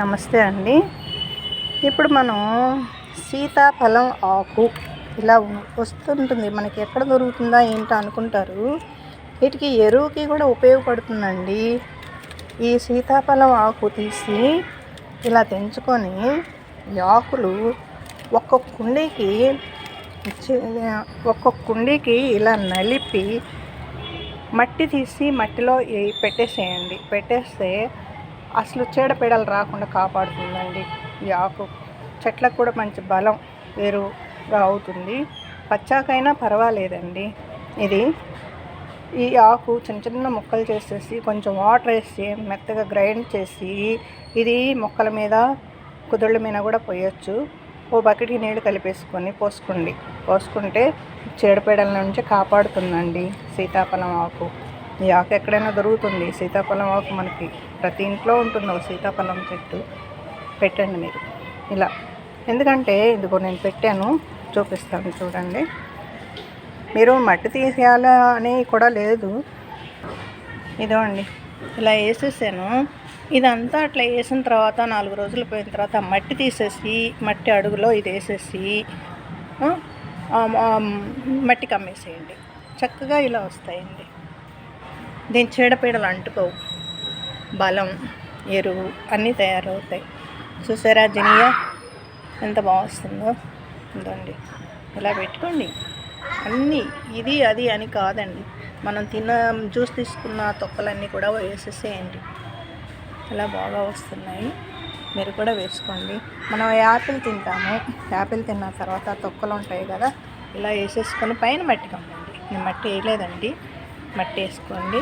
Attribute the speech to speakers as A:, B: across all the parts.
A: నమస్తే అండి. ఇప్పుడు మనం సీతాఫలం ఆకు ఇలా వస్తుంటుంది. మనకి ఎక్కడ దొరుకుతుందా ఏంటో అనుకుంటారు. వీటికి ఎరువుకి కూడా ఉపయోగపడుతుందండి. ఈ సీతాఫలం ఆకు తీసి ఇలా తెంచుకొని ఈ ఆకులు ఒక్కొక్క కుండీకి ఇలా నలిపి మట్టి తీసి మట్టిలో పెట్టేసేయండి. పెట్టేస్తే అసలు చీడపీడలు రాకుండా కాపాడుతుందండి. ఈ ఆకు చెట్లకు కూడా మంచి బలం ఎరువుగా అవుతుంది. పచ్చాకైనా పర్వాలేదండి. ఈ ఆకు చిన్న చిన్న ముక్కలు చేసేసి కొంచెం వాటర్ వేసి మెత్తగా గ్రైండ్ చేసి ఇది మొక్కల మీద కుదుళ్ళ మీద కూడా పోయొచ్చు. ఓ బకెట్కి నీళ్ళు కలిపేసుకొని పోసుకుంటే చీడపీడల నుంచి కాపాడుతుందండి సీతాఫలం ఆకు. ఈ ఆకు ఎక్కడైనా దొరుకుతుంది. సీతాఫలం ఆకు మనకి ప్రతి ఇంట్లో ఉంటుంది. ఒక సీతాఫలం చెట్టు పెట్టండి మీరు ఇలా. ఎందుకంటే ఇదిగో నేను పెట్టాను, చూపిస్తాను చూడండి. మీరు మట్టి తీసేయాలా అని కూడా లేదు. ఇదో అండి ఇలా వేసేసాను. ఇదంతా అట్లా వేసిన తర్వాత 4 రోజులు పోయిన తర్వాత మట్టి తీసేసి మట్టి అడుగులో ఇది వేసేసి మట్టి కమ్మేసేయండి. చక్కగా ఇలా వస్తాయండి. దీని చీడపీడలు అంటుకోవు. బలం, ఎరువు అన్నీ తయారవుతాయి. చూసారా జినియా ఎంత బాగుస్తుందో. ఇదండి ఇలా పెట్టుకోండి. అన్నీ ఇది అది అని కాదండి. మనం జ్యూస్ తీసుకున్న తొక్కలన్నీ కూడా వేసేసేయండి. ఇలా బాగా వస్తున్నాయి. మీరు కూడా వేసుకోండి. మనం యాపిల్ తింటాము. యాపిల్ తిన్న తర్వాత తొక్కలు ఉంటాయి కదా, ఇలా వేసేసుకొని పైన మట్టి కమ్మండి. నేను మట్టి వేయలేదండి, మట్టి వేసుకోండి.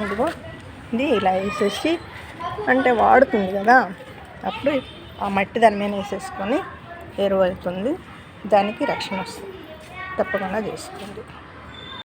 A: ఇదిగో ఇది ఇలా వేసేసి అంటే వాడుతుంది కదా, అప్పుడు ఆ మట్టి దాని మీద వేసేసుకొని ఎరువు అవుతుంది. దానికి రక్షణ వస్తుంది. తప్పకుండా చేసుకోండి.